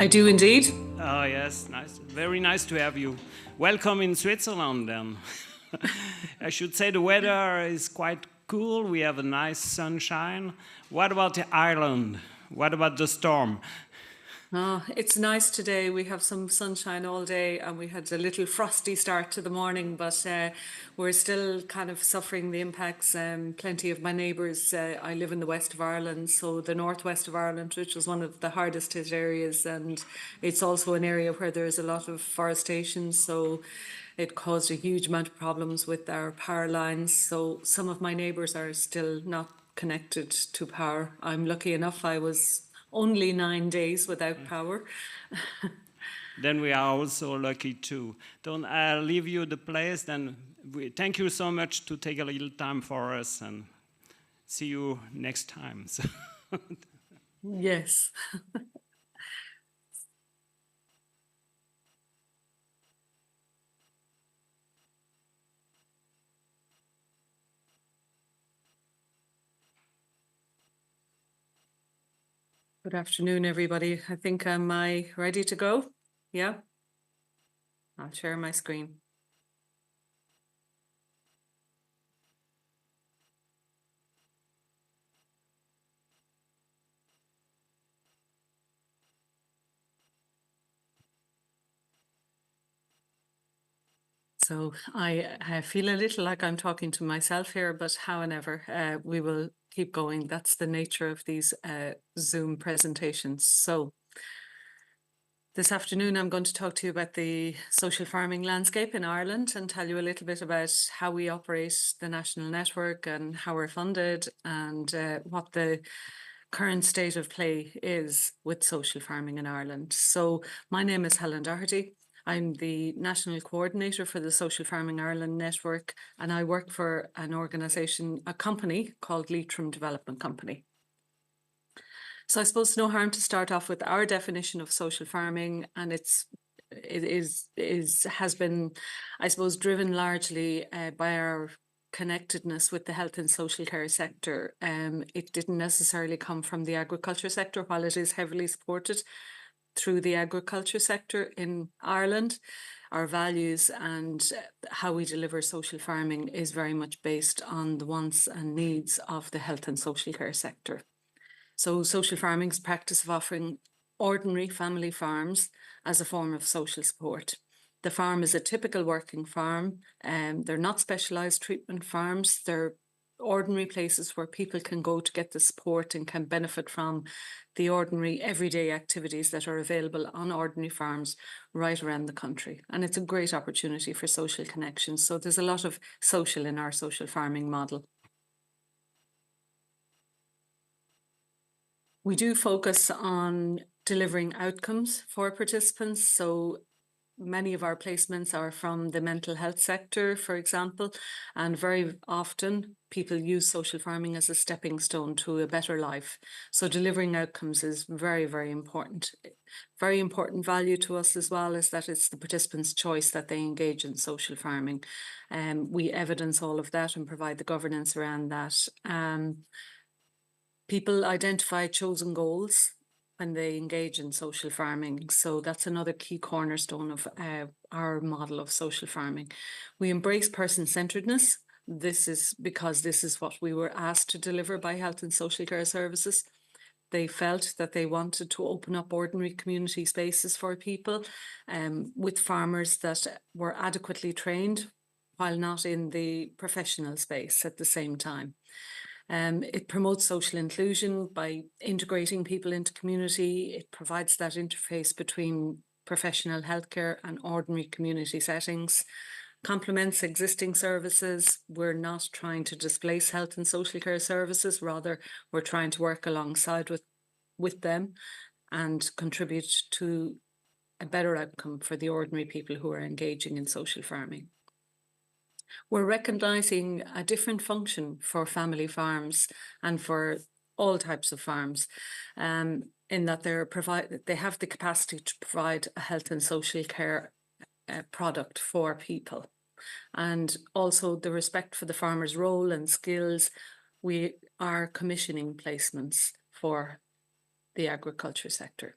I do indeed. Oh, yes, nice. Very nice to have you. Welcome in Switzerland, then. I should say the weather is quite cool. We have a nice sunshine. What about the island? What about the storm? Oh, it's nice today. We have some sunshine all day and we had a little frosty start to the morning, but we're still kind of suffering the impacts. Plenty of my neighbours, I live in the west of Ireland, so the northwest of Ireland, which was one of the hardest hit areas, and it's also an area where there's a lot of forestation, so it caused a huge amount of problems with our power lines. So some of my neighbours are still not connected to power. I'm lucky enough, I was only 9 days without power. Then we are also lucky too. Don't I leave you the place? Then thank you so much to take a little time for us, and see you next time. Yes. Good afternoon, everybody. I think am I ready to go? Yeah. I'll share my screen. So I feel a little like I'm talking to myself here, but however, we will keep going. That's the nature of these Zoom presentations. So this afternoon, I'm going to talk to you about the social farming landscape in Ireland and tell you a little bit about how we operate the national network and how we're funded and what the current state of play is with social farming in Ireland. So my name is Helen Doherty. I'm the National Coordinator for the Social Farming Ireland Network, and I work for an organisation, a company called Leitrim Development Company. So I suppose no harm to start off with our definition of social farming, and has been, I suppose, driven largely by our connectedness with the health and social care sector. It didn't necessarily come from the agriculture sector, while it is heavily supported through the agriculture sector in Ireland. Our values and how we deliver social farming is very much based on the wants and needs of the health and social care sector. So social farming is practice of offering ordinary family farms as a form of social support. The farm is a typical working farm, and they're not specialised treatment farms. They're ordinary places where people can go to get the support and can benefit from the ordinary everyday activities that are available on ordinary farms right around the country. And it's a great opportunity for social connections. So there's a lot of social in our social farming model. We do focus on delivering outcomes for participants. So many of our placements are from the mental health sector, for example, and very often people use social farming as a stepping stone to a better life. So delivering outcomes is very, very important. Very important value to us as well is that it's the participants' choice that they engage in social farming. We evidence all of that and provide the governance around that. People identify chosen goals when they engage in social farming. So that's another key cornerstone of our model of social farming. We embrace person-centeredness. This is because this is what we were asked to deliver by Health and Social Care Services. They felt that they wanted to open up ordinary community spaces for people with farmers that were adequately trained while not in the professional space at the same time. It promotes social inclusion by integrating people into community. It provides that interface between professional healthcare and ordinary community settings, complements existing services. We're not trying to displace health and social care services, rather we're trying to work alongside with them and contribute to a better outcome for the ordinary people who are engaging in social farming. We're recognising a different function for family farms and for all types of farms, in that they have the capacity to provide a health and social care product for people, and also the respect for the farmer's role and skills. We are commissioning placements for the agriculture sector.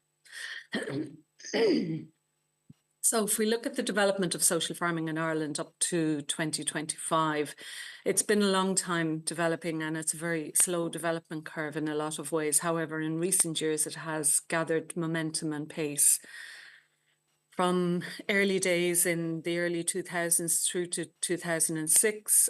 So if we look at the development of social farming in Ireland up to 2025, it's been a long time developing and it's a very slow development curve in a lot of ways. However, in recent years, it has gathered momentum and pace. From early days in the early 2000s through to 2006,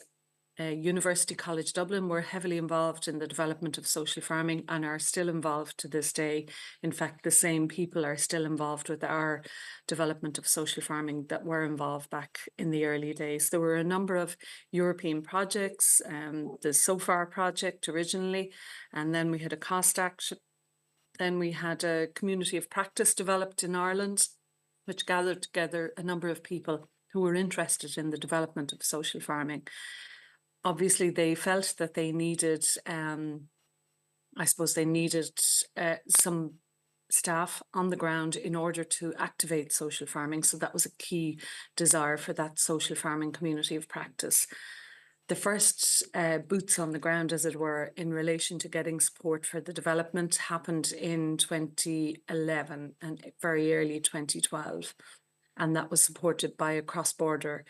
University College Dublin were heavily involved in the development of social farming and are still involved to this day. In fact, the same people are still involved with our development of social farming that were involved back in the early days. There were a number of European projects, the SOFAR project originally, and then we had a cost action. Then we had a community of practice developed in Ireland, which gathered together a number of people who were interested in the development of social farming. Obviously, they felt that they needed, I suppose they needed some staff on the ground in order to activate social farming. So that was a key desire for that social farming community of practice. The first boots on the ground, as it were, in relation to getting support for the development happened in 2011 and very early 2012. And that was supported by a cross-border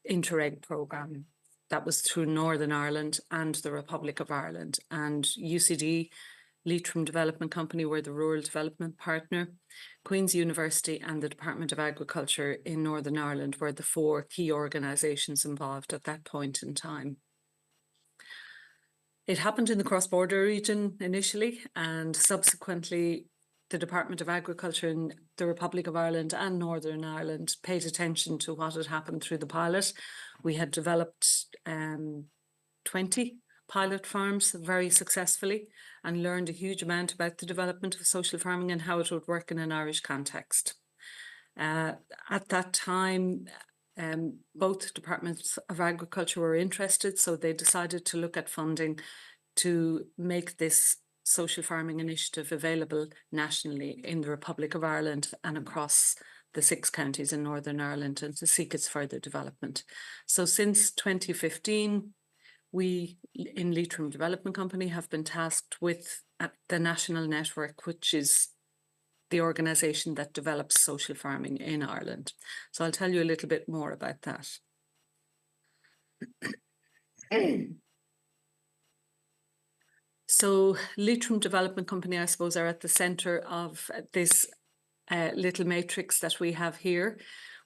Interreg programme. That was through Northern Ireland and the Republic of Ireland. And UCD, Leitrim Development Company, were the rural development partner. Queen's University and the Department of Agriculture in Northern Ireland were the four key organisations involved at that point in time. It happened in the cross-border region initially, and subsequently the Department of Agriculture in the Republic of Ireland and Northern Ireland paid attention to what had happened through the pilot. We had developed 20 pilot farms very successfully and learned a huge amount about the development of social farming and how it would work in an Irish context. At that time, both departments of agriculture were interested, so they decided to look at funding to make this social farming initiative available nationally in the Republic of Ireland and across the 6 counties in Northern Ireland, and to seek its further development. So since 2015, we in Leitrim Development Company have been tasked with the national network, which is the organisation that develops social farming in Ireland. So I'll tell you a little bit more about that. So Leitrim Development Company, I suppose, are at the centre of this little matrix that we have here.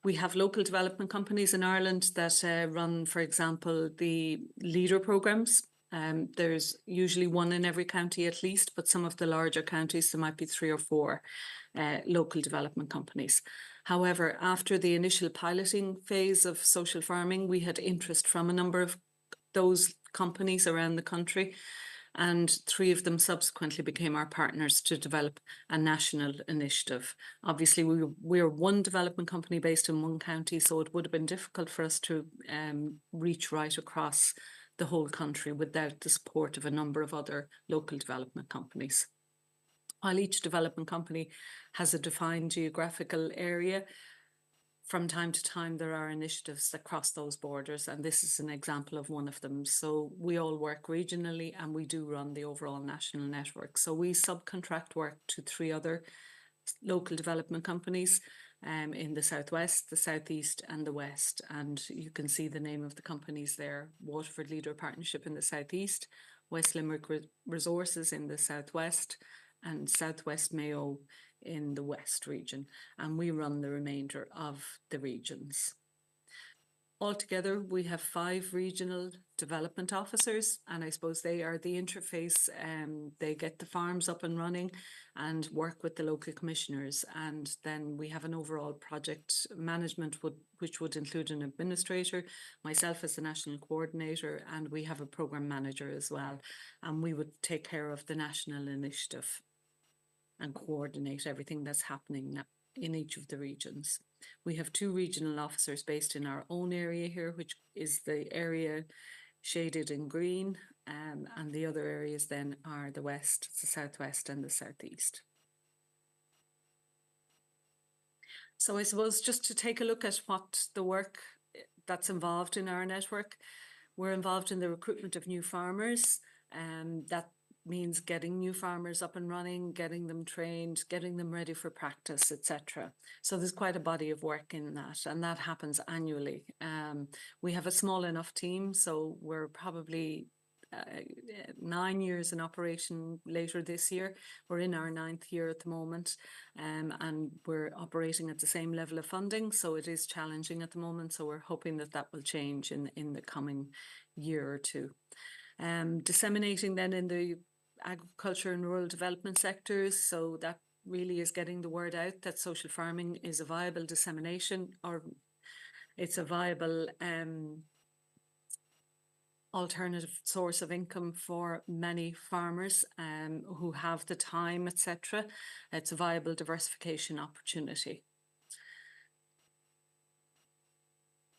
We have local development companies in Ireland that run, for example, the leader programmes. There's usually one in every county at least, but some of the larger counties, there might be 3 or 4 local development companies. However, after the initial piloting phase of social farming, we had interest from a number of those companies around the country, and 3 of them subsequently became our partners to develop a national initiative. Obviously, we're one development company based in one county, so it would have been difficult for us to reach right across the whole country without the support of a number of other local development companies. While each development company has a defined geographical area, from time to time there are initiatives that cross those borders, and this is an example of one of them. So we all work regionally and we do run the overall national network. So we subcontract work to 3 other local development companies in the southwest, the southeast and the west, and you can see the name of the companies there: Waterford Leader Partnership in the southeast, West Limerick Resources in the southwest, and Southwest Mayo in the west region, and we run the remainder of the regions. Altogether, we have 5 regional development officers, and I suppose they are the interface. They get the farms up and running and work with the local commissioners, and then we have an overall project management which would include an administrator, myself as the national coordinator, and we have a programme manager as well, and we would take care of the national initiative and coordinate everything that's happening in each of the regions. We have 2 regional officers based in our own area here, which is the area shaded in green, and the other areas then are the west, the southwest and the southeast. So I suppose just to take a look at what the work that's involved in our network, we're involved in the recruitment of new farmers, that means getting new farmers up and running, getting them trained, getting them ready for practice, etc. So there's quite a body of work in that, and that happens annually. We have a small enough team, so we're probably 9 years in operation later this year. We're in our 9th year at the moment, and we're operating at the same level of funding, so it is challenging at the moment. So we're hoping that that will change in the coming year or two. Disseminating then in the agriculture and rural development sectors, so that really is getting the word out that social farming is a viable dissemination, or it's a viable alternative source of income for many farmers who have the time, etc. It's a viable diversification opportunity.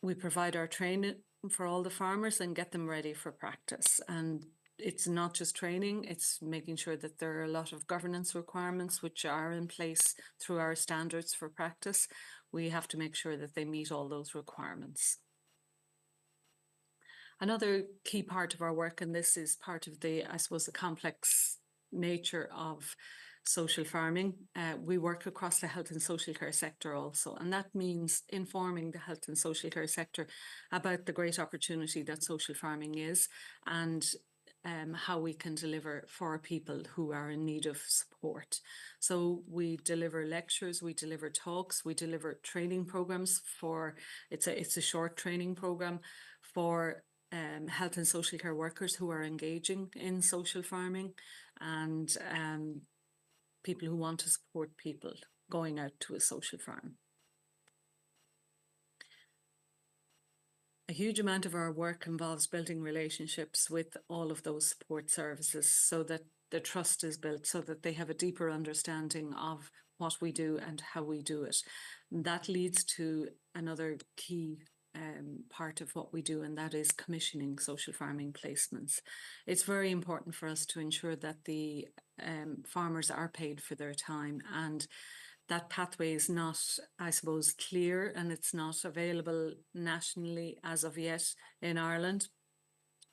We provide our training for all the farmers and get them ready for practice. And it's not just training, it's making sure that there are a lot of governance requirements which are in place through our standards for practice. We have to make sure that they meet all those requirements. Another key part of our work, and this is part of the, I suppose, the complex nature of social farming, we work across the health and social care sector also, and that means informing the health and social care sector about the great opportunity that social farming is, and how we can deliver for people who are in need of support. So we deliver lectures, we deliver talks, we deliver training programs for, it's a short training program for health and social care workers who are engaging in social farming, and people who want to support people going out to a social farm. A huge amount of our work involves building relationships with all of those support services so that the trust is built, so that they have a deeper understanding of what we do and how we do it. And that leads to another key part of what we do, and that is commissioning social farming placements. It's very important for us to ensure that the farmers are paid for their time, and that pathway is not, I suppose, clear, and it's not available nationally as of yet in Ireland.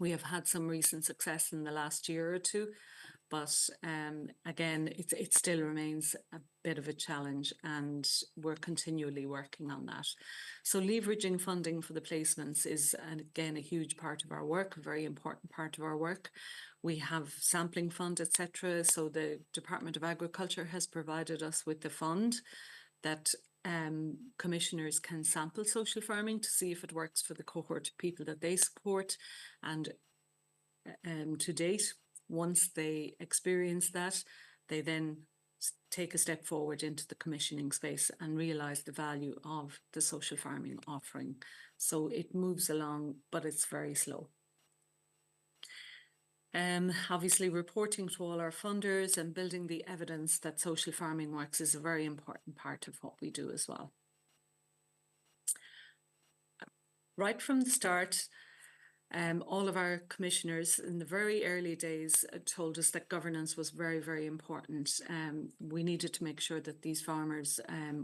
We have had some recent success in the last year or two, but again, it still remains a bit of a challenge, and we're continually working on that. So leveraging funding for the placements is, again, a huge part of our work, a very important part of our work. We have sampling fund, etc. So the Department of Agriculture has provided us with the fund that commissioners can sample social farming to see if it works for the cohort of people that they support. And to date, once they experience that, they then take a step forward into the commissioning space and realise the value of the social farming offering. So it moves along, but it's very slow. Obviously, reporting to all our funders and building the evidence that social farming works is a very important part of what we do as well. Right from the start, all of our commissioners in the very early days told us that governance was very, very important. We needed to make sure that these farmers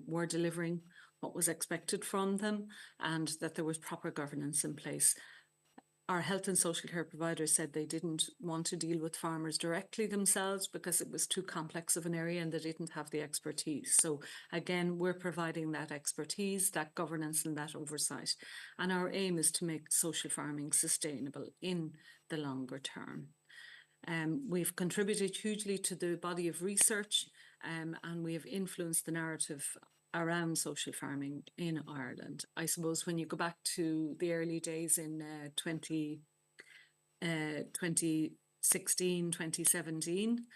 were delivering what was expected from them, and that there was proper governance in place. Our health and social care providers said they didn't want to deal with farmers directly themselves because it was too complex of an area and they didn't have the expertise. So again, we're providing that expertise, that governance and that oversight. And our aim is to make social farming sustainable in the longer term. We've contributed hugely to the body of research, and we have influenced the narrative around social farming in Ireland. I suppose when you go back to the early days in 2016, 2017,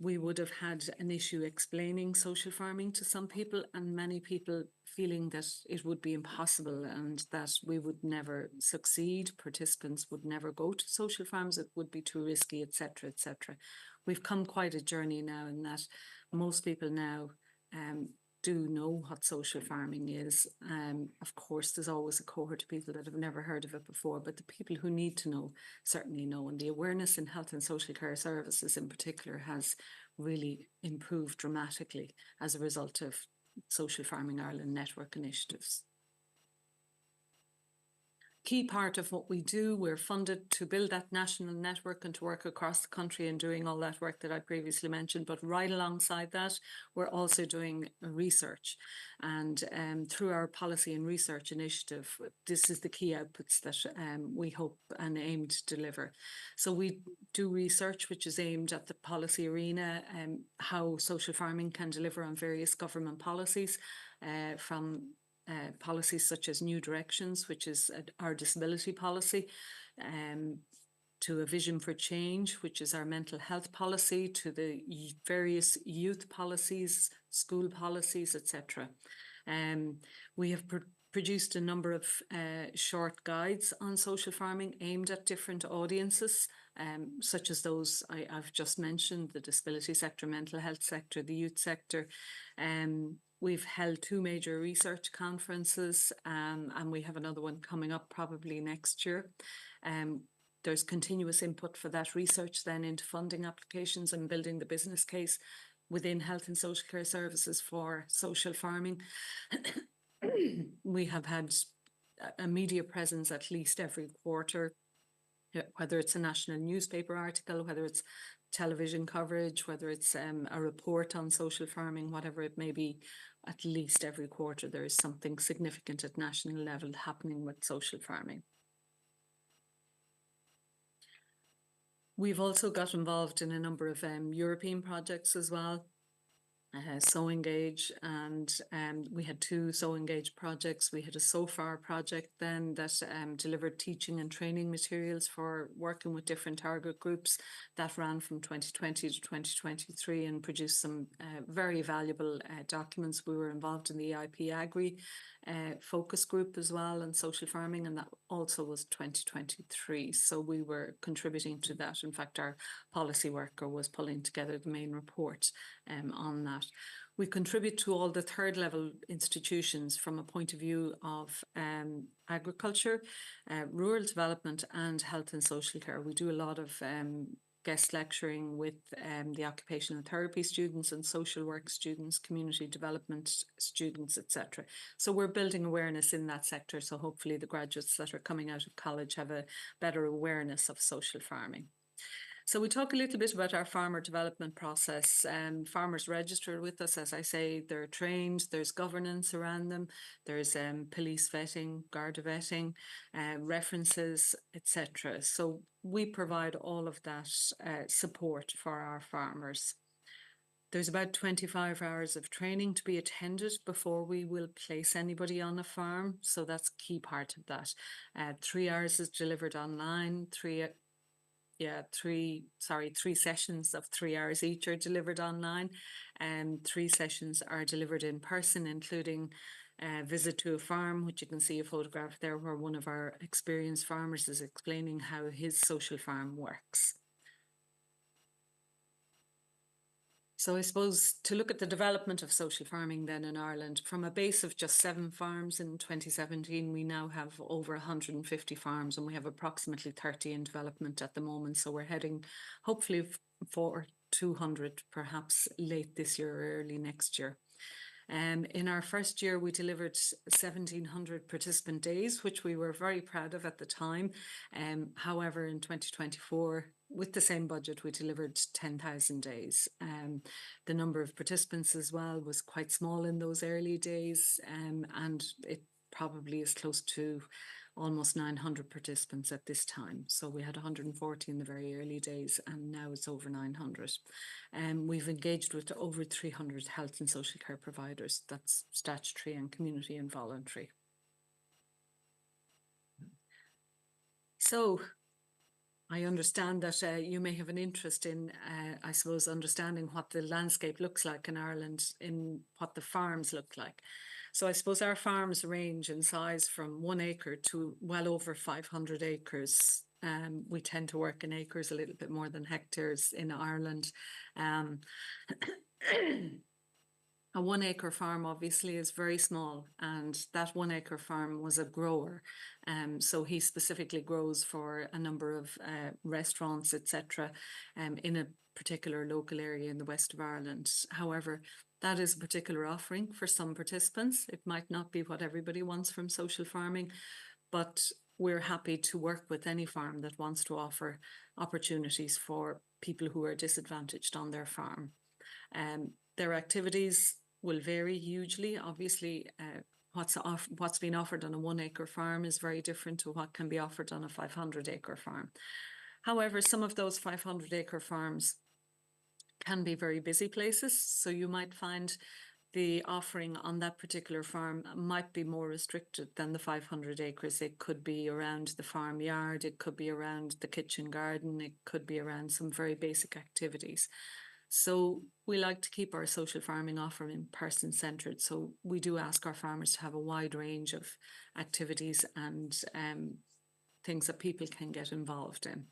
we would have had an issue explaining social farming to some people, and many people feeling that it would be impossible and that we would never succeed, participants would never go to social farms, it would be too risky, etc., etc. We've come quite a journey now in that most people now do know what social farming is. Of course, there's always a cohort of people that have never heard of it before, but the people who need to know certainly know. And the awareness in health and social care services in particular has really improved dramatically as a result of Social Farming Ireland network initiatives. key part of what we do. We're funded to build that national network and to work across the country and doing all that work that I previously mentioned. But right alongside that, we're also doing research. And through our policy and research initiative, this is the key outputs that we hope and aim to deliver. So we do research which is aimed at the policy arena, how social farming can deliver on various government policies, from policies such as New Directions, which is our disability policy, to a vision for change, which is our mental health policy, to the various youth policies, school policies, etc. We have produced a number of short guides on social farming aimed at different audiences, such as those I've just mentioned, the disability sector, mental health sector, the youth sector. We've held 2 major research conferences, and we have another one coming up probably next year. There's continuous input for that research then into funding applications and building the business case within health and social care services for social farming. We have had a media presence at least every quarter, whether it's a national newspaper article, whether it's television coverage, whether it's a report on social farming, whatever it may be. At least every quarter there is something significant at national level happening with social farming. We've also got involved in a number of European projects as well. So Engage, and we had 2 So Engage projects. We had a So Far project then that delivered teaching and training materials for working with different target groups. That ran from 2020 to 2023 and produced some very valuable documents. We were involved in the EIP Agri focus group as well on social farming, and that also was 2023. So we were contributing to that. In fact, our policy worker was pulling together the main report on that. We contribute to all the 3rd level institutions from a point of view of agriculture, rural development and health and social care. We do a lot of guest lecturing with the occupational therapy students and social work students, community development students, etc. So we're building awareness in that sector. So hopefully the graduates that are coming out of college have a better awareness of social farming. So we talk a little bit about our farmer development process. Farmers register with us, as I say, they're trained, there's governance around them, there's police vetting, Garda vetting, references, etc. So we provide all of that support for our farmers. There's about 25 hours of training to be attended before we will place anybody on a farm. So that's a key part of that. 3 hours is delivered online, 3 sessions of 3 hours each are delivered online, and 3 sessions are delivered in person, including a visit to a farm, which you can see a photograph there where one of our experienced farmers is explaining how his social farm works. So I suppose to look at the development of social farming then in Ireland, from a base of just 7 farms in 2017, we now have over 150 farms, and we have approximately 30 in development at the moment. So we're heading hopefully for 200 perhaps late this year or early next year. In our first year, we delivered 1,700 participant days, which we were very proud of at the time. However, in 2024, with the same budget, we delivered 10,000 days. The number of participants as well was quite small in those early days, and it probably is close to almost 900 participants at this time. So we had 140 in the very early days, and now it's over 900. We've engaged with over 300 health and social care providers. That's statutory and community and voluntary. So I understand that you may have an interest in, I suppose, understanding what the landscape looks like in Ireland, in what the farms look like. So I suppose our farms range in size from 1 acre to well over 500 acres. We tend to work in acres a little bit more than hectares in Ireland. A 1 acre farm obviously is very small, and that 1 acre farm was a grower. So he specifically grows for a number of restaurants, etc., in a particular local area in the west of Ireland. However, that is a particular offering for some participants. It might not be what everybody wants from social farming, but we're happy to work with any farm that wants to offer opportunities for people who are disadvantaged on their farm. Their activities will vary hugely. Obviously, what's been offered on a 1 acre farm is very different to what can be offered on a 500-acre farm. However, some of those 500-acre farms can be very busy places, so you might find the offering on that particular farm might be more restricted than the 500 acres. It could be around the farmyard, it could be around the kitchen garden, it could be around some very basic activities. So we like to keep our social farming offering person-centred. So we do ask our farmers to have a wide range of activities and things that people can get involved in.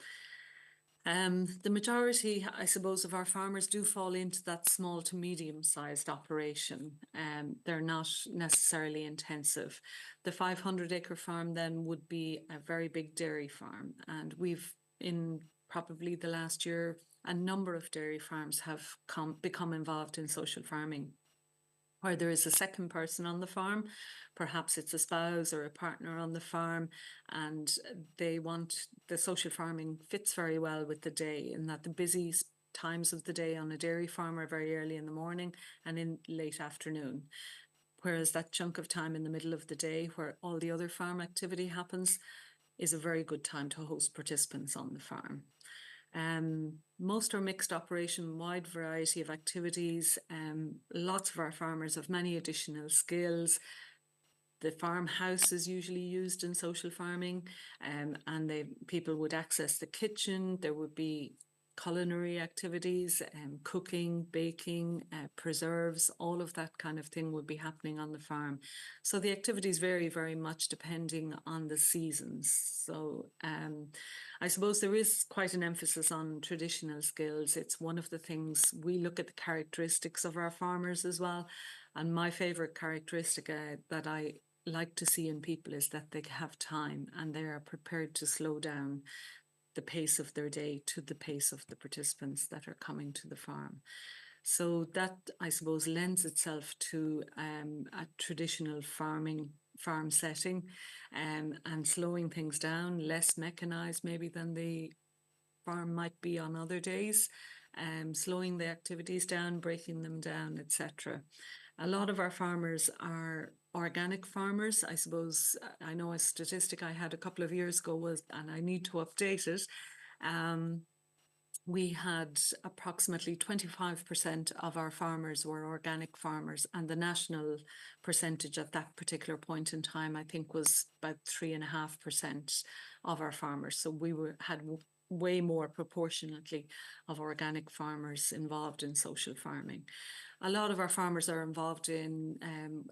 The majority, I suppose, of our farmers do fall into that small to medium-sized operation. They're not necessarily intensive. The 500-acre farm then would be a very big dairy farm, and we've, in probably the last year, a number of dairy farms have become involved in social farming, where there is a second person on the farm. Perhaps it's a spouse or a partner on the farm, and they want the social farming fits very well with the day, in that the busy times of the day on a dairy farm are very early in the morning and in late afternoon. Whereas that chunk of time in the middle of the day where all the other farm activity happens is a very good time to host participants on the farm. Most are mixed operation, wide variety of activities. Lots of our farmers have many additional skills. The farmhouse is usually used in social farming, and people would access the kitchen. There would be culinary activities, cooking, baking, preserves, all of that kind of thing would be happening on the farm. So the activities vary very much depending on the seasons. So I suppose there is quite an emphasis on traditional skills. It's one of the things we look at, the characteristics of our farmers as well. And my favourite characteristic that I like to see in people is that they have time and they are prepared to slow down the pace of their day to the pace of the participants that are coming to the farm. So that, I suppose, lends itself to a traditional farm setting, and slowing things down, less mechanized maybe than the farm might be on other days, slowing the activities down, breaking them down, etc. A lot of our farmers are organic farmers. I suppose I know a statistic I had a couple of years ago was, and I need to update it. We had approximately 25% of our farmers were organic farmers, and the national percentage at that particular point in time, I think, was about 3.5% of our farmers. So we had way more proportionately of organic farmers involved in social farming. A lot of our farmers are involved in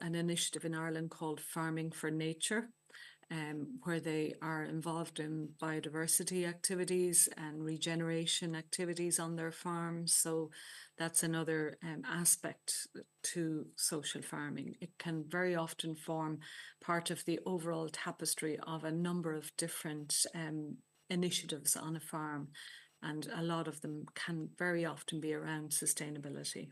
an initiative in Ireland called Farming for Nature, where they are involved in biodiversity activities and regeneration activities on their farms. So that's another aspect to social farming. It can very often form part of the overall tapestry of a number of different initiatives on a farm, and a lot of them can very often be around sustainability.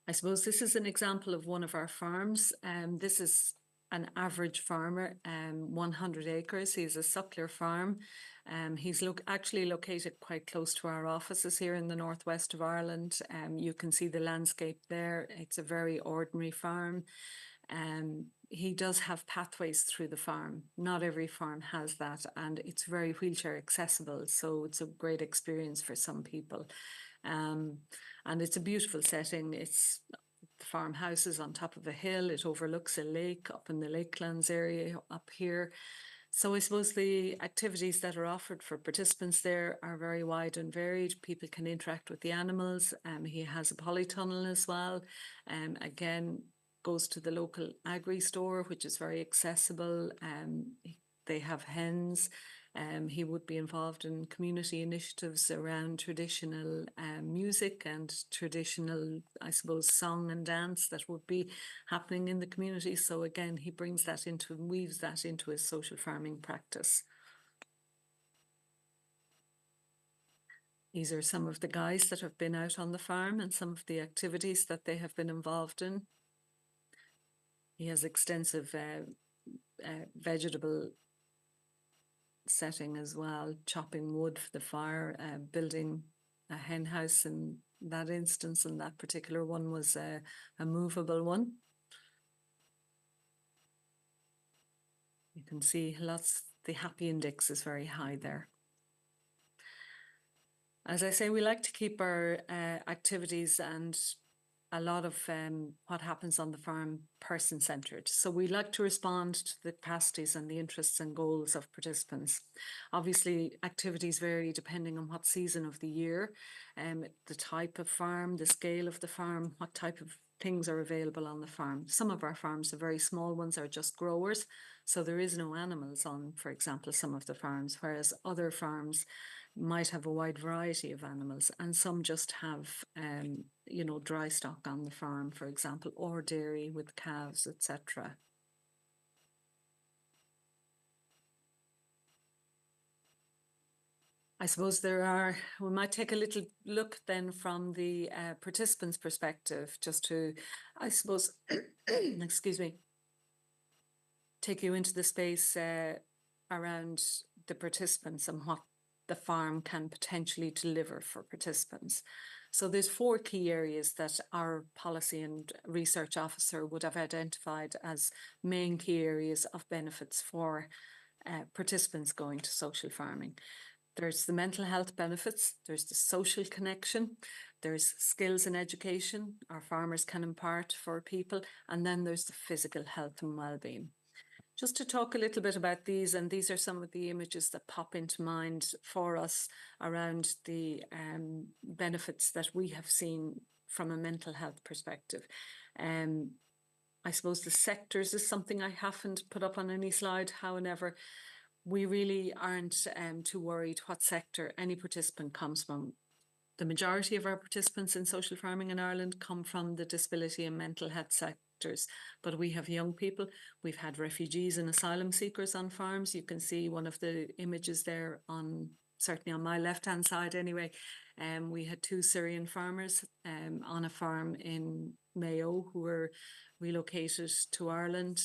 I suppose this is an example of one of our farms. This is an average farmer, 100 acres. He's a suckler farm. He's actually located quite close to our offices here in the northwest of Ireland. You can see the landscape there. It's a very ordinary farm. He does have pathways through the farm. Not every farm has that, and it's very wheelchair accessible, so it's a great experience for some people. And it's a beautiful setting. It's the farmhouse is on top of a hill. It overlooks a lake up in the Lakelands area up here. So I suppose the activities that are offered for participants there are very wide and varied. People can interact with the animals. He has a polytunnel as well. Again, goes to the local agri store, which is very accessible. They have hens. He would be involved in community initiatives around traditional music and traditional, I suppose, song and dance that would be happening in the community. So again, he brings that into and weaves that into his social farming practice. These are some of the guys that have been out on the farm and some of the activities that they have been involved in. He has extensive vegetable setting as well, chopping wood for the fire, building a hen house in that instance, and that particular one was a movable one. You can see the happy index is very high there. As I say, we like to keep our activities and a lot of what happens on the farm person-centred. So we like to respond to the capacities and the interests and goals of participants. Obviously, activities vary depending on what season of the year, the type of farm, the scale of the farm, what type of things are available on the farm. Some of our farms, the very small ones, are just growers, so there is no animals on, for example, some of the farms, whereas other farms might have a wide variety of animals, and some just have dry stock on the farm, for example, or dairy with calves, etc. I suppose we might take a little look then from the participants' perspective, just to, I suppose, excuse me, take you into the space around the participants and what the farm can potentially deliver for participants. So there's 4 key areas that our policy and research officer would have identified as main key areas of benefits for participants going to social farming. There's the mental health benefits, there's the social connection, there's skills and education our farmers can impart for people, and then there's the physical health and well-being. Just to talk a little bit about these, and these are some of the images that pop into mind for us around the benefits that we have seen from a mental health perspective. I suppose the sectors is something I haven't put up on any slide. However, we really aren't too worried what sector any participant comes from. The majority of our participants in social farming in Ireland come from the disability and mental health sectors, but we have young people, we've had refugees and asylum seekers on farms. You can see one of the images there certainly on my left-hand side anyway. We had 2 Syrian farmers on a farm in Mayo who were relocated to Ireland,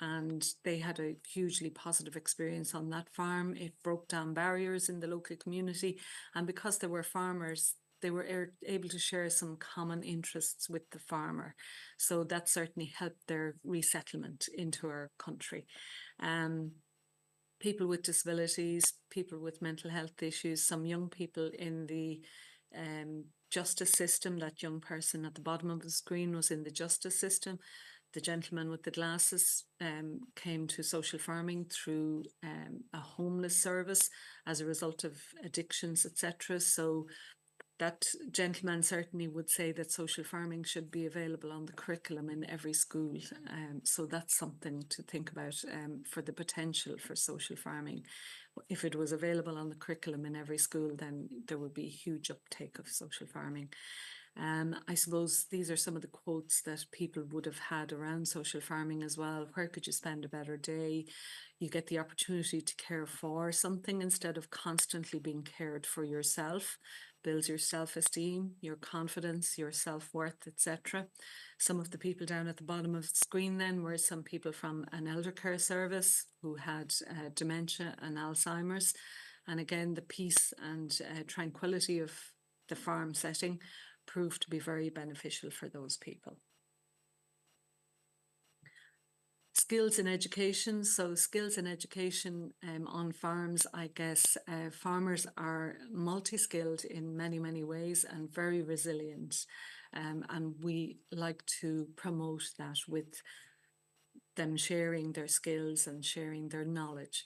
and they had a hugely positive experience on that farm. It broke down barriers in the local community, and because they were farmers, they were able to share some common interests with the farmer. So that certainly helped their resettlement into our country. People with disabilities, people with mental health issues, some young people in the justice system. That young person at the bottom of the screen was in the justice system. The gentleman with the glasses came to social farming through a homeless service as a result of addictions, etc. So that gentleman certainly would say that social farming should be available on the curriculum in every school. So that's something to think about for the potential for social farming. If it was available on the curriculum in every school, then there would be huge uptake of social farming. I suppose these are some of the quotes that people would have had around social farming as well. Where could you spend a better day? You get the opportunity to care for something instead of constantly being cared for yourself. Builds your self-esteem, your confidence, your self-worth, etc. Some of the people down at the bottom of the screen then were some people from an elder care service who had dementia and Alzheimer's. And again, the peace and tranquility of the farm setting proved to be very beneficial for those people. Skills in education. So skills in education on farms, I guess farmers are multi-skilled in many, many ways and very resilient. And we like to promote that with them sharing their skills and sharing their knowledge.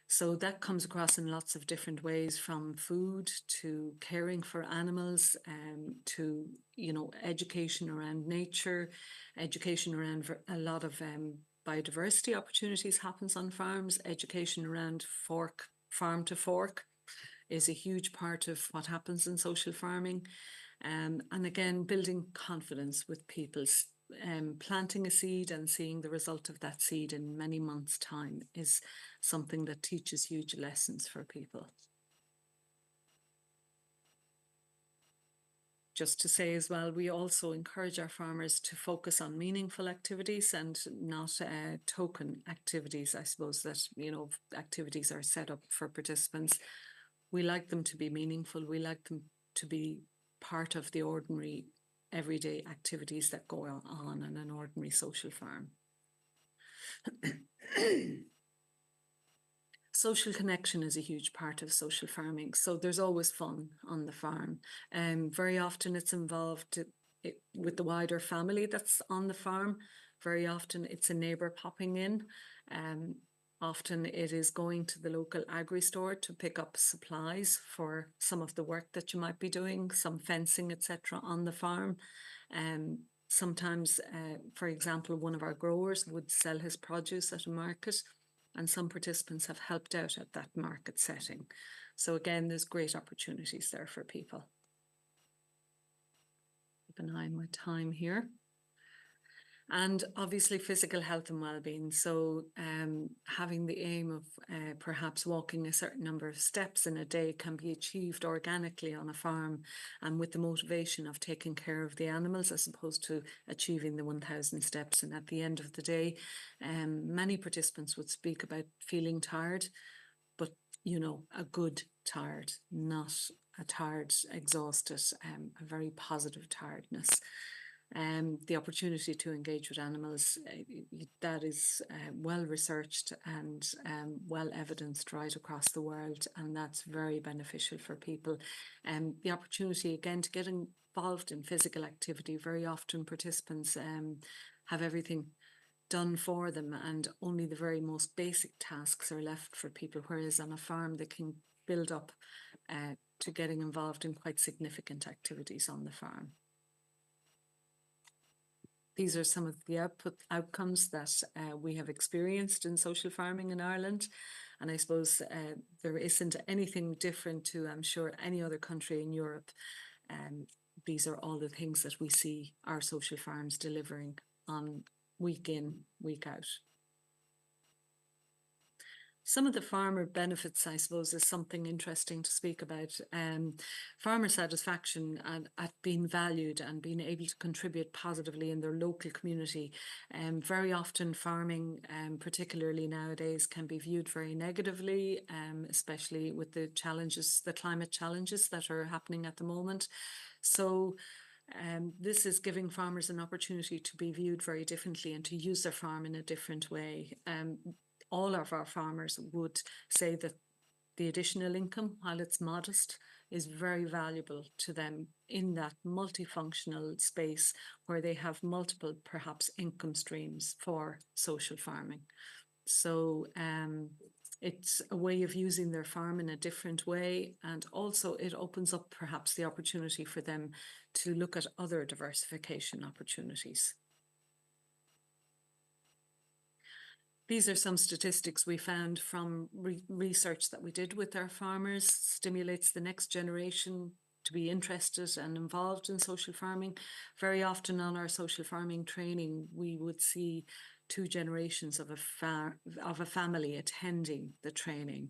So that comes across in lots of different ways, from food to caring for animals, to, education around nature, education around a lot of biodiversity opportunities happens on farms, education around farm to fork is a huge part of what happens in social farming. And again, building confidence with people. Planting a seed and seeing the result of that seed in many months' time is something that teaches huge lessons for people. just to say as well, we also encourage our farmers to focus on meaningful activities and not token activities. I suppose that, activities are set up for participants. We like them to be meaningful. We like them to be part of the ordinary everyday activities that go on in an ordinary social farm. Social connection is a huge part of social farming. So there's always fun on the farm. Very often it's involved with the wider family that's on the farm. Very often it's a neighbour popping in. Often it is going to the local agri store to pick up supplies for some of the work that you might be doing, some fencing, etc. on the farm. Sometimes, for example, one of our growers would sell his produce at a market, and some participants have helped out at that market setting. So again, there's great opportunities there for people. Keep an eye on my time here. And obviously physical health and well-being. So having the aim of perhaps walking a certain number of steps in a day can be achieved organically on a farm, and with the motivation of taking care of the animals as opposed to achieving the 1,000 steps. And at the end of the day, many participants would speak about feeling tired, but a good tired, not a tired, exhausted, a very positive tiredness. The opportunity to engage with animals, that is well researched and well evidenced right across the world, and that's very beneficial for people. The opportunity again to get involved in physical activity. Very often participants have everything done for them, and only the very most basic tasks are left for people, whereas on a farm they can build up to getting involved in quite significant activities on the farm. These are some of the outcomes that we have experienced in social farming in Ireland. And I suppose there isn't anything different to, I'm sure, any other country in Europe. These are all the things that we see our social farms delivering on week in, week out. Some of the farmer benefits, I suppose, is something interesting to speak about. Farmer satisfaction at being valued and being able to contribute positively in their local community. Very often farming, particularly nowadays, can be viewed very negatively, especially with the challenges, the climate challenges that are happening at the moment. So this is giving farmers an opportunity to be viewed very differently and to use their farm in a different way. All of our farmers would say that the additional income, while it's modest, is very valuable to them in that multifunctional space where they have multiple, perhaps, income streams for social farming. So it's a way of using their farm in a different way, and also it opens up perhaps the opportunity for them to look at other diversification opportunities. These are some statistics we found from research that we did with our farmers. Stimulates the next generation to be interested and involved in social farming. Very often on our social farming training, we would see 2 generations of a family attending the training.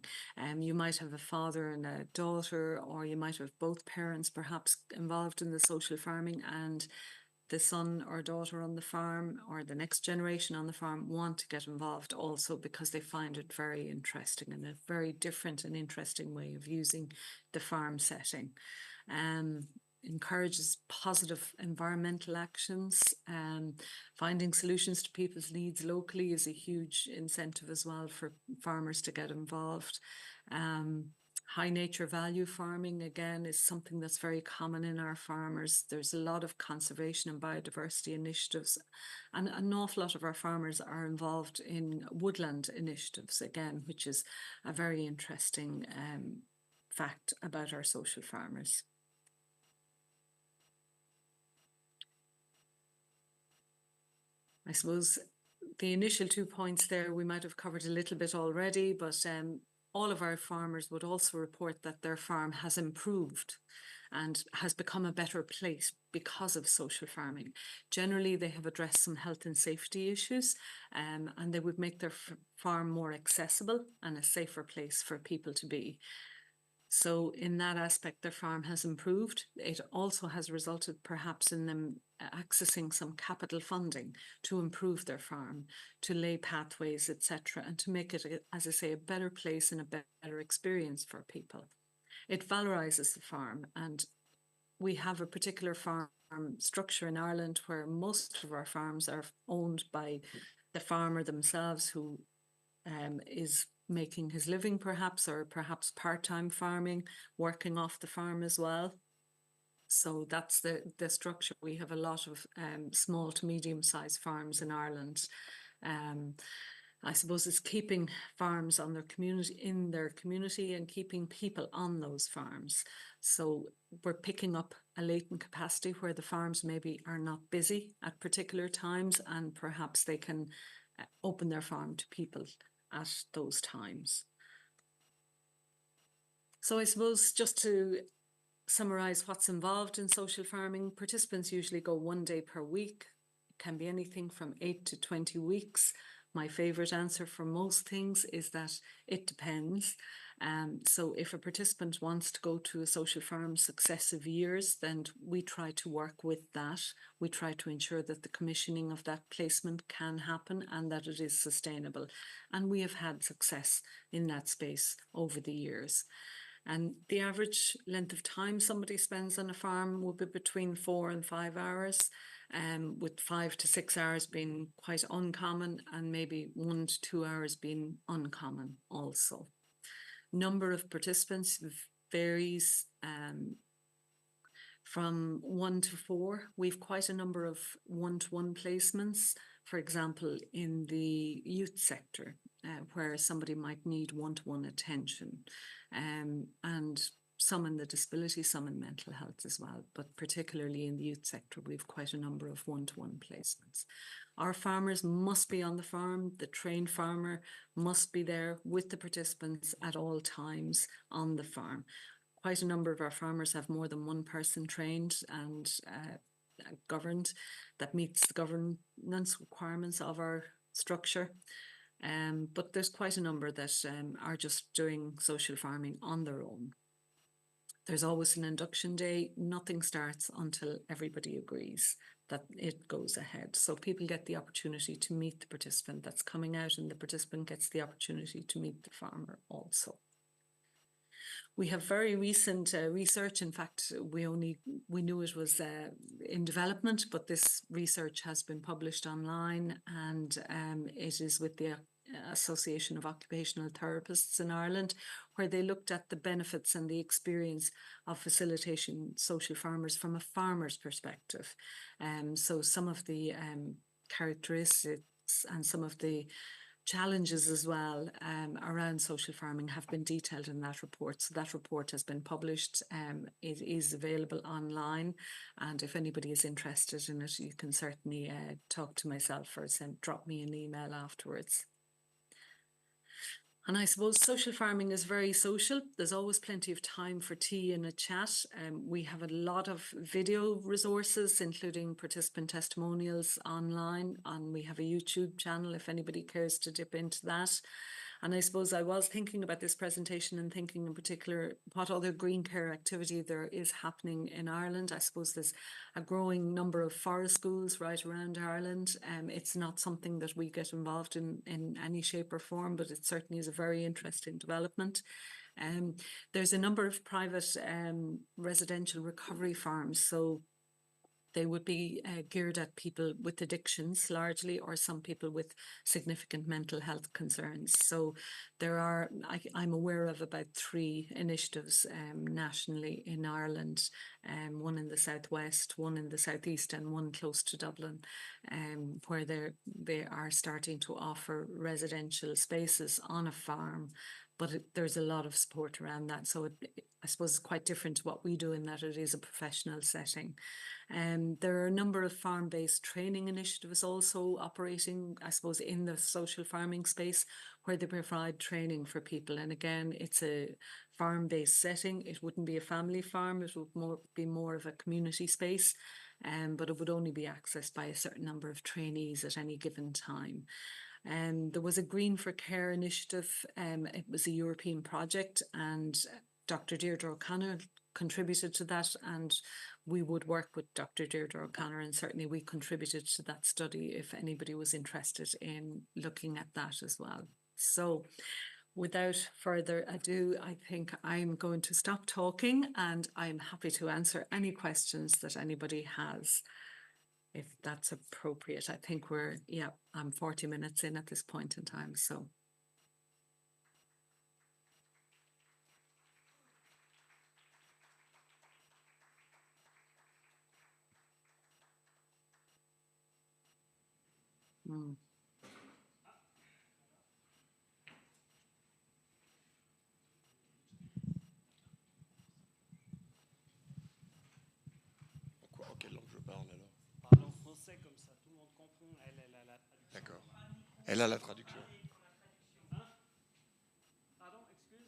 You might have a father and a daughter, or you might have both parents perhaps involved in the social farming, and the son or daughter on the farm or the next generation on the farm want to get involved also because they find it very interesting and a very different and interesting way of using the farm setting. Encourages positive environmental actions. Finding solutions to people's needs locally is a huge incentive as well for farmers to get involved. High nature value farming, again, is something that's very common in our farmers. There's a lot of conservation and biodiversity initiatives, and an awful lot of our farmers are involved in woodland initiatives, again, which is a very interesting fact about our social farmers. I suppose the initial 2 points there we might have covered a little bit already, but all of our farmers would also report that their farm has improved and has become a better place because of social farming. Generally, they have addressed some health and safety issues, and they would make their farm more accessible and a safer place for people to be. So in that aspect, their farm has improved. It also has resulted perhaps in them accessing some capital funding to improve their farm, to lay pathways, etc., and to make it, as I say, a better place and a better experience for people. It valorizes the farm, and we have a particular farm structure in Ireland where most of our farms are owned by the farmer themselves, who is making his living perhaps, or perhaps part-time farming, working off the farm as well. So that's the structure. We have a lot of small to medium-sized farms in Ireland. I suppose it's keeping farms on their community, in their community, and keeping people on those farms. So we're picking up a latent capacity where the farms maybe are not busy at particular times, and perhaps they can open their farm to people at those times. So I suppose just to summarize what's involved in social farming, participants usually go 1 day per week. It can be anything from 8 to 20 weeks. My favorite answer for most things is that it depends. So if a participant wants to go to a social farm successive years, then we try to work with that. We try to ensure that the commissioning of that placement can happen and that it is sustainable. And we have had success in that space over the years. And the average length of time somebody spends on a farm will be between 4 and 5 hours, with 5 to 6 hours being quite uncommon, and maybe 1 to 2 hours being uncommon also. Number of participants varies from 1 to 4. We've quite a number of one-to-one placements, for example, in the youth sector, where somebody might need one-to-one attention, and some in the disability, some in mental health as well, but particularly in the youth sector, we've quite a number of one-to-one placements. Our farmers must be on the farm. The trained farmer must be there with the participants at all times on the farm. Quite a number of our farmers have more than one person trained and governed that meets the governance requirements of our structure. But there's quite a number that are just doing social farming on their own. There's always an induction day. Nothing starts until everybody agrees that it goes ahead. So people get the opportunity to meet the participant that's coming out, and the participant gets the opportunity to meet the farmer also. We have very recent research. In fact, we knew it was in development, but this research has been published online, and it is with the Association of Occupational Therapists in Ireland, where they looked at the benefits and the experience of facilitation social farmers from a farmer's perspective. So some of the characteristics and some of the challenges as well around social farming have been detailed in that report. So that report has been published. It is available online, and if anybody is interested in it, you can certainly talk to myself or drop me an email afterwards. And I suppose social farming is very social. There's always plenty of time for tea and a chat. We have a lot of video resources, including participant testimonials online, and we have a YouTube channel if anybody cares to dip into that. And I suppose I was thinking about this presentation and thinking in particular what other green care activity there is happening in Ireland. I suppose there's a growing number of forest schools right around Ireland. It's not something that we get involved in any shape or form, but it certainly is a very interesting development. There's a number of private residential recovery farms. So they would be geared at people with addictions largely, or some people with significant mental health concerns. So there are, I'm aware of about 3 initiatives nationally in Ireland, one in the southwest, one in the southeast, and one close to Dublin, where they are starting to offer residential spaces on a farm. But there's a lot of support around that. So I suppose it's quite different to what we do in that it is a professional setting. There are a number of farm-based training initiatives also operating, I suppose, in the social farming space, where they provide training for people. And again, it's a farm-based setting. It wouldn't be a family farm. It would be more of a community space, but it would only be accessed by a certain number of trainees at any given time. There was a Green for Care initiative. It was a European project, and Dr. Deirdre O'Connor contributed to that, and we would work with Dr. Deirdre O'Connor, and certainly we contributed to that study if anybody was interested in looking at that as well. So without further ado, I think I'm going to stop talking, and I'm happy to answer any questions that anybody has, if that's appropriate. I think I'm 40 minutes in at this point in time, so. En quelle langue je parle alors? Parle en français comme ça, tout le monde comprend. Elle a la traduction. D'accord. Elle a la traduction. Pardon, excuse.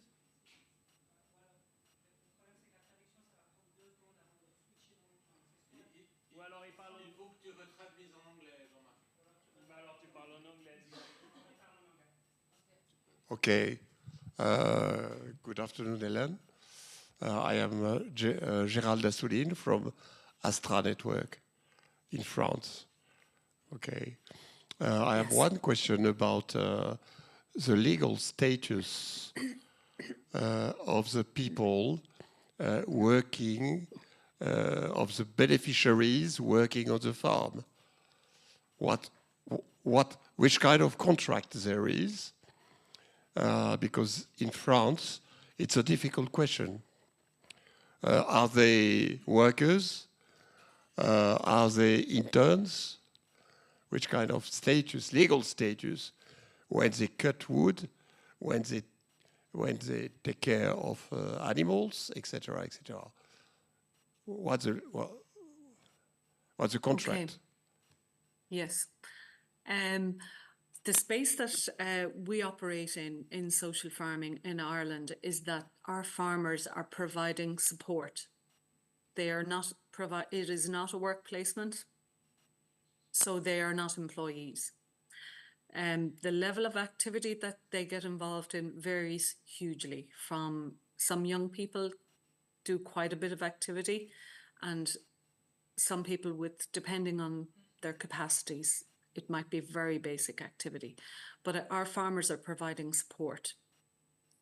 Ou alors il parle. Il faut que tu retraduises en anglais, Jean-Marc. Alors tu parles en anglais. Okay. Good afternoon, Hélène. I am Gérald Assouline from Astra Network in France. Okay. I have one question about the legal status of the people working, of the beneficiaries working on the farm. Which kind of contract there is? Because in France, it's a difficult question. Are they workers? Are they interns? Which kind of status, legal status, when they cut wood, when they take care of animals, etc., etc. What's the contract? Okay. Yes. The space that we operate in social farming in Ireland is that our farmers are providing support. They are not it is not a work placement, so they are not employees. The level of activity that they get involved in varies hugely. From some young people do quite a bit of activity, and some people depending on their capacities, it might be very basic activity. But our farmers are providing support.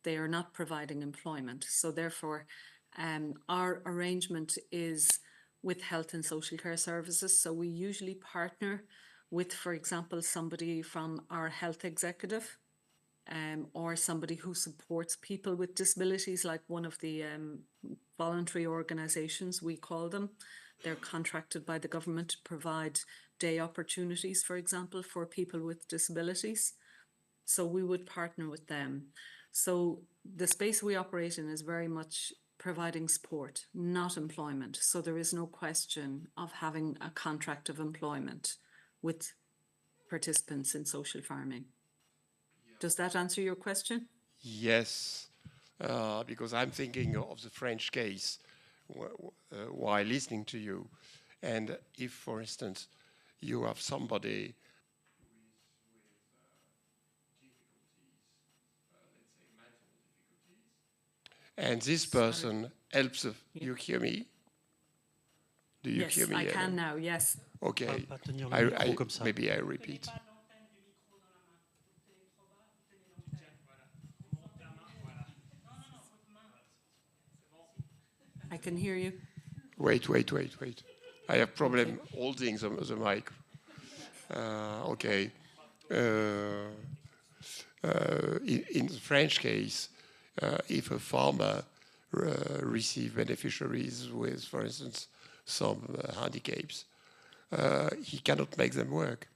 They are not providing employment. So therefore, our arrangement is with health and social care services. So we usually partner with, for example, somebody from our health executive, or somebody who supports people with disabilities, like one of the voluntary organisations, we call them. They're contracted by the government to provide day opportunities, for example, for people with disabilities. So we would partner with them. So the space we operate in is very much providing support, not employment. So there is no question of having a contract of employment with participants in social farming. Does that answer your question? Yes, because I'm thinking of the French case while listening to you. And if, for instance, you have somebody with difficulties, let's say mental difficulties, and this person helps, you hear me? Do you hear me? Yes, I can now, yes. Okay, maybe I repeat. I can hear you. Wait. I have problem holding the mic. Okay. In the French case, if a farmer receives beneficiaries with, for instance, some handicaps, he cannot make them work.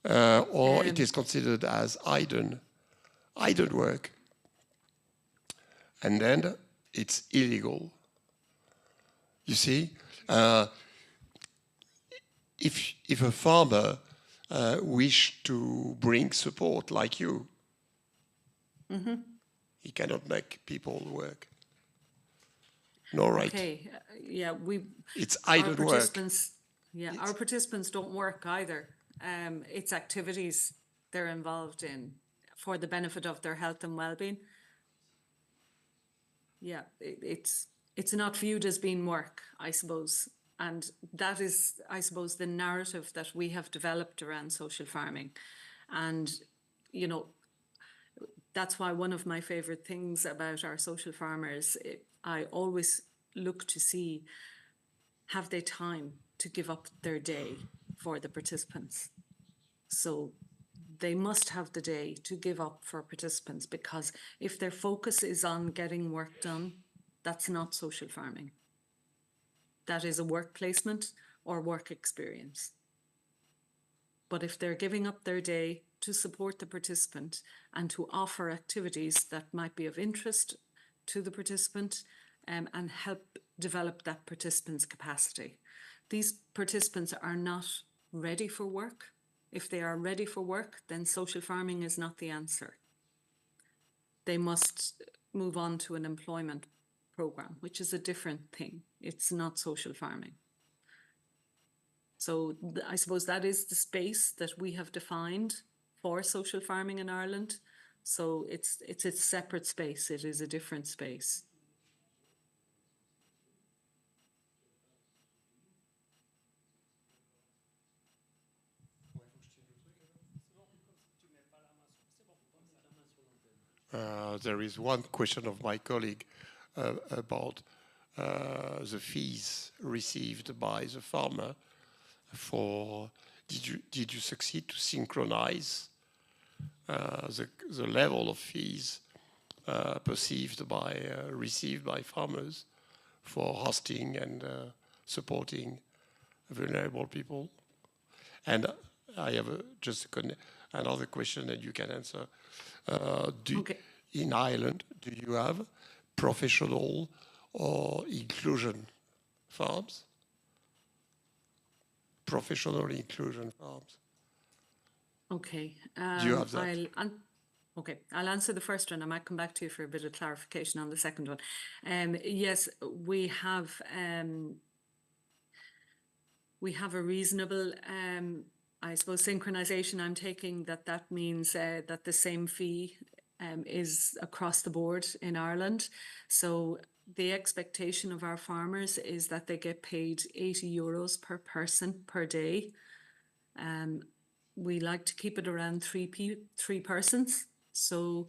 Or it is considered as idle work. And then it's illegal. You see, if a farmer wish to bring support like you, he cannot make people work. No, right? Okay, it's idle work. Our participants don't work either. It's activities they're involved in for the benefit of their health and well-being. yeah, it's not viewed as being work, I suppose. And that is, I suppose, the narrative that we have developed around social farming. And, you know, that's why one of my favorite things about our social farmers, I always look to see, have they time to give up their day for the participants? So they must have the day to give up for participants, because if their focus is on getting work done, that's not social farming. That is a work placement or work experience. But if they're giving up their day to support the participant and to offer activities that might be of interest to the participant, and help develop that participant's capacity. These participants are not ready for work. If they are ready for work, then social farming is not the answer. They must move on to an employment program, which is a different thing. It's not social farming. So I suppose that is the space that we have defined for social farming in Ireland. So it's a separate space. It is a different space. There is one question of my colleague about the fees received by the farmer for. Did you succeed to synchronize the level of fees received by farmers for hosting and supporting vulnerable people? And I have another question that you can answer. Okay. In Ireland, do you have professional or inclusion farms? Professional inclusion farms. Okay. Do you have that? Okay, I'll answer the first one. I might come back to you for a bit of clarification on the second one. Yes, we have a reasonable, I suppose, synchronization. I'm taking that means that the same fee is across the board in Ireland. So the expectation of our farmers is that they get paid €80 per person per day. We like to keep it around three persons. So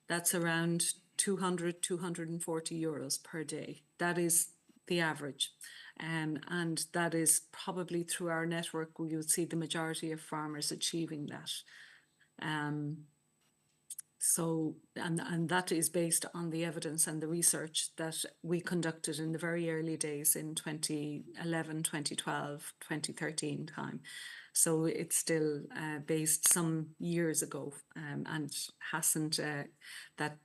that's around 200, €240 per day. That is the average. And that is probably through our network, we would see the majority of farmers achieving that. So, and that is based on the evidence and the research that we conducted in the very early days in 2011, 2012, 2013 time. So it's still based some years ago, and hasn't, that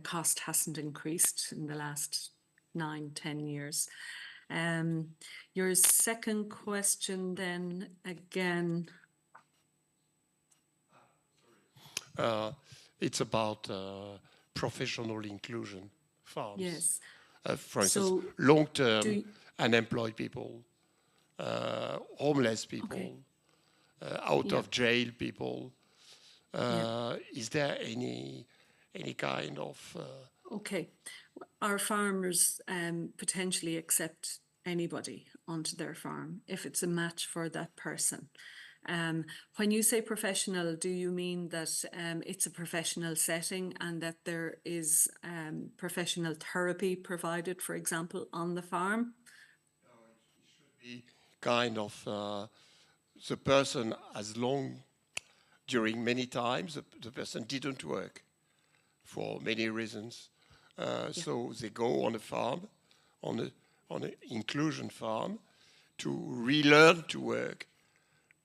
cost hasn't increased in the last 9-10 years. Your second question then again. It's about professional inclusion farms. Yes. For instance, So long-term unemployed people, homeless people, Okay. Out Yeah. of jail people. Yeah. Is there any kind of Okay. Our farmers potentially accept anybody onto their farm if it's a match for that person. When you say professional, do you mean that it's a professional setting and that there is professional therapy provided, for example, on the farm? it should be kind of the person as long during many times the person didn't work for many reasons. So they go on a farm, on an inclusion farm, to relearn to work,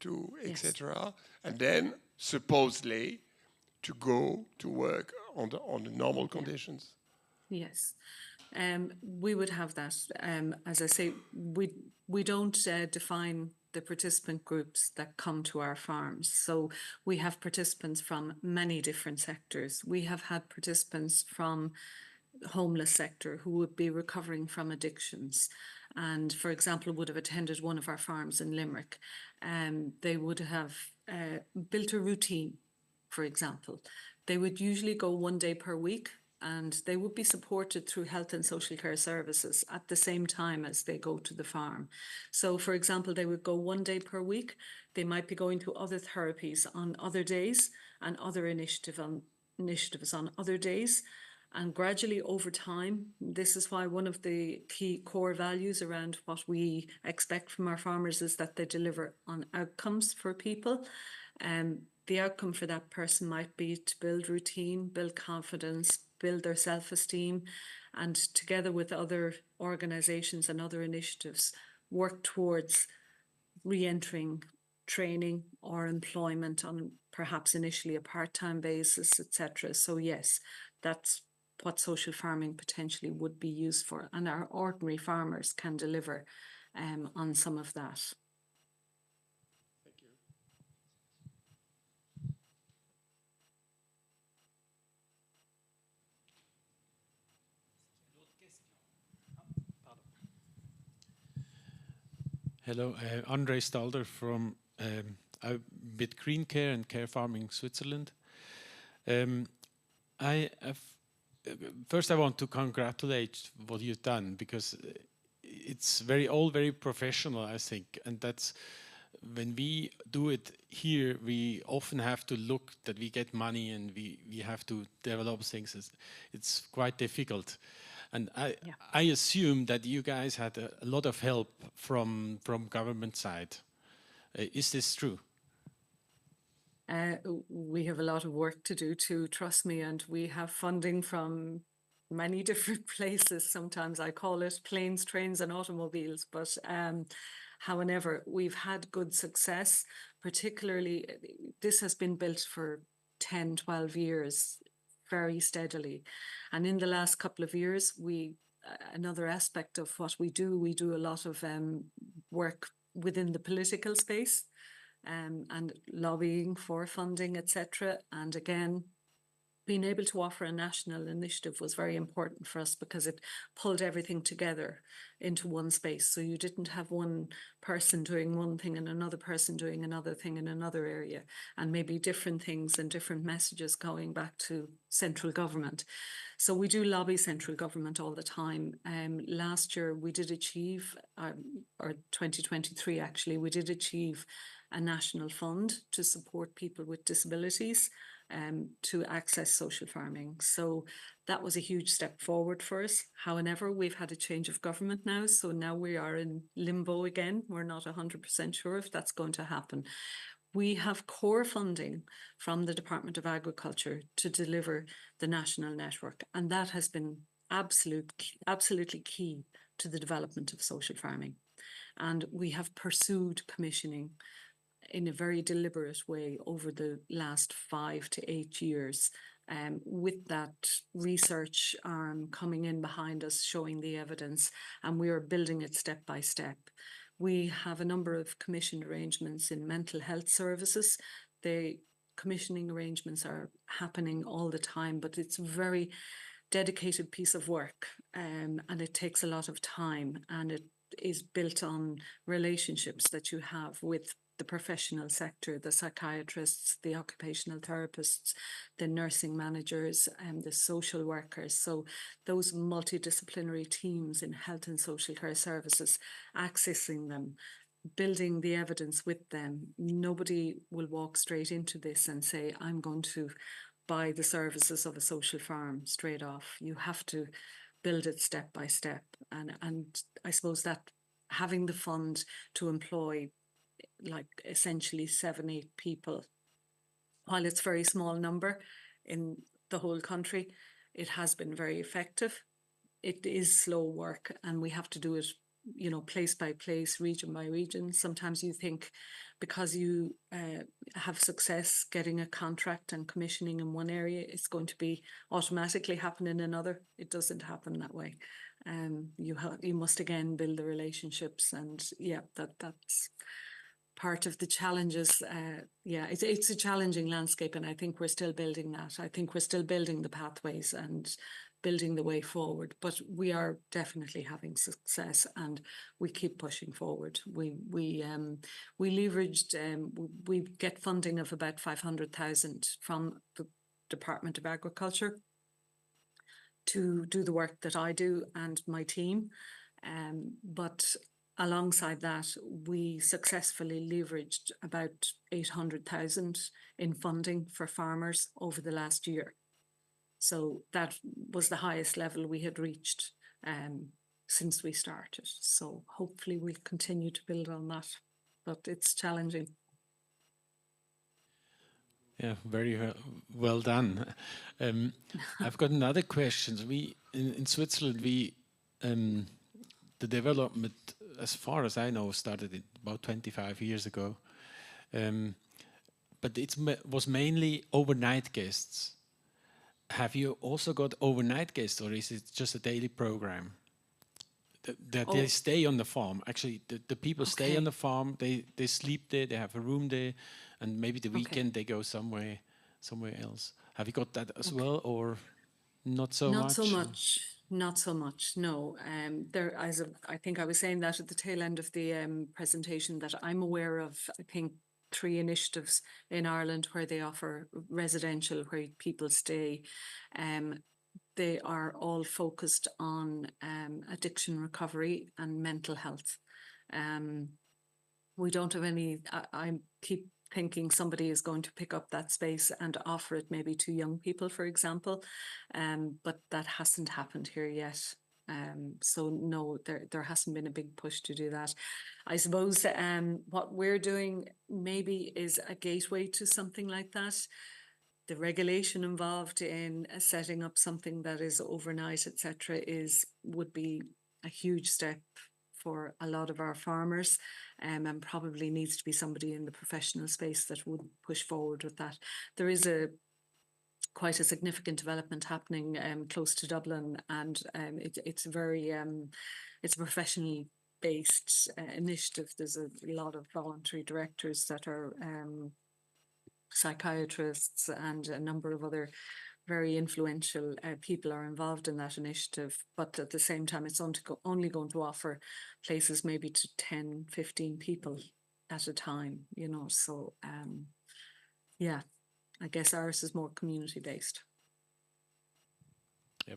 to etc. And then supposedly to go to work on the normal conditions. Yes, we would have that. As I say, we don't define the participant groups that come to our farms. So we have participants from many different sectors. We have had participants from the homeless sector who would be recovering from addictions, and, for example, would have attended one of our farms in Limerick. They would have built a routine, for example. They would usually go 1 day per week, and they would be supported through health and social care services at the same time as they go to the farm. So, for example, they would go 1 day per week. They might be going to other therapies on other days and other initiatives on other days. And gradually over time, this is why one of the key core values around what we expect from our farmers is that they deliver on outcomes for people. The outcome for that person might be to build routine, build confidence, build their self-esteem, and together with other organisations and other initiatives, work towards re-entering training or employment on perhaps initially a part-time basis, etc. So yes, that's what social farming potentially would be used for, and our ordinary farmers can deliver on some of that. Hello, Andre Stalder from with Green Care and Care Farming Switzerland. I have, first I want to congratulate what you've done, because it's very professional, I think, and that's when we do it here, we often have to look that we get money and we have to develop things. It's quite difficult. And I assume that you guys had a lot of help from government side. Is this true? We have a lot of work to do too, trust me, and we have funding from many different places. Sometimes I call it planes, trains and automobiles, but however, we've had good success, particularly this has been built for 10, 12 years very steadily. And in the last couple of years, another aspect of what we do a lot of work within the political space and lobbying for funding, etc. And again, being able to offer a national initiative was very important for us because it pulled everything together into one space. So you didn't have one person doing one thing and another person doing another thing in another area, and maybe different things and different messages going back to central government. So we do lobby central government all the time. Last year we did achieve, or 2023 actually, we did achieve a national fund to support people with disabilities to access social farming. So that was a huge step forward for us. However, we've had a change of government now, so now we are in limbo again. We're not 100% sure if that's going to happen. We have core funding from the Department of Agriculture to deliver the national network, and that has been absolutely key to the development of social farming. And we have pursued commissioning in a very deliberate way over the last 5 to 8 years, with that research arm coming in behind us, showing the evidence, and we are building it step by step. We have a number of commissioned arrangements in mental health services. The commissioning arrangements are happening all the time, but it's a very dedicated piece of work, and it takes a lot of time, and it is built on relationships that you have with the professional sector, the psychiatrists, the occupational therapists, the nursing managers, and the social workers. So those multidisciplinary teams in health and social care services, accessing them, building the evidence with them. Nobody will walk straight into this and say, I'm going to buy the services of a social farm straight off. You have to build it step by step. And I suppose that having the fund to employ like essentially 7-8 people, while it's a very small number in the whole country, it has been very effective. It is slow work, and we have to do it, you know, place by place, region by region. Sometimes you think because you have success getting a contract and commissioning in one area, it's going to be automatically happen in another. It doesn't happen that way. You must again build the relationships, and yeah, that's part of the challenges. It's a challenging landscape, and I think we're still building that. I think we're still building the pathways and building the way forward, but we are definitely having success, and we keep pushing forward. We leveraged, we get funding of about 500,000 from the Department of Agriculture, to do the work that I do and my team. But alongside that, we successfully leveraged about 800,000 in funding for farmers over the last year. So that was the highest level we had reached since we started. So hopefully we'll continue to build on that, but it's challenging. Yeah, very well done. I've got another question. We in Switzerland, the development, as far as I know, started about 25 years ago. But it was mainly overnight guests. Have you also got overnight guests, or is it just a daily program? That they stay on the farm. Actually, the people stay on the farm. They sleep there. They have a room there, and maybe the weekend they go somewhere else. Have you got that as well, or not so much? Not so much. Not so much. No. There, I think I was saying that at the tail end of the presentation, that I'm aware of, I think, 3 initiatives in Ireland where they offer residential, where people stay. They are all focused on addiction recovery and mental health. We don't have any, I keep thinking somebody is going to pick up that space and offer it maybe to young people, for example, but that hasn't happened here yet. So no, there hasn't been a big push to do that. I suppose what we're doing maybe is a gateway to something like that. The regulation involved in setting up something that is overnight, etc., would be a huge step for a lot of our farmers, and probably needs to be somebody in the professional space that would push forward with that. There is quite a significant development happening close to Dublin, and it's a professionally based initiative. There's a lot of voluntary directors that are psychiatrists, and a number of other very influential people are involved in that initiative. But at the same time, it's only going to offer places maybe to 10, 15 people at a time, you know. So yeah, I guess ours is more community based.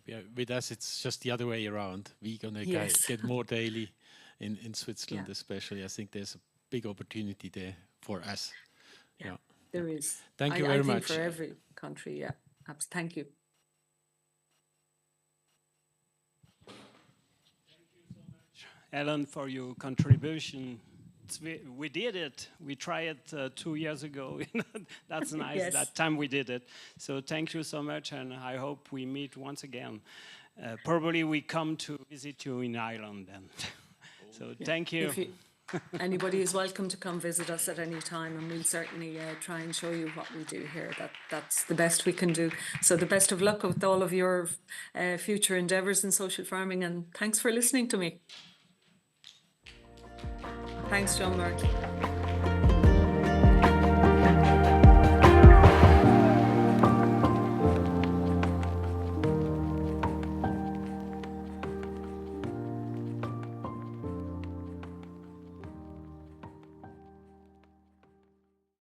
Yeah, with us, it's just the other way around. We're going to get more daily in Switzerland, especially. I think there's a big opportunity there for us. Yeah. There is. Thank you very much. For every country, yeah. Thank you. Thank you so much, Ellen, for your contribution. We did it. We tried it 2 years ago. That's nice. Yes. That time we did it. So thank you so much, and I hope we meet once again. Probably we come to visit you in Ireland then. So thank you. Anybody is welcome to come visit us at any time, and we'll certainly try and show you what we do here. That's the best we can do. So the best of luck with all of your future endeavours in social farming, and thanks for listening to me. Thanks, John Mark.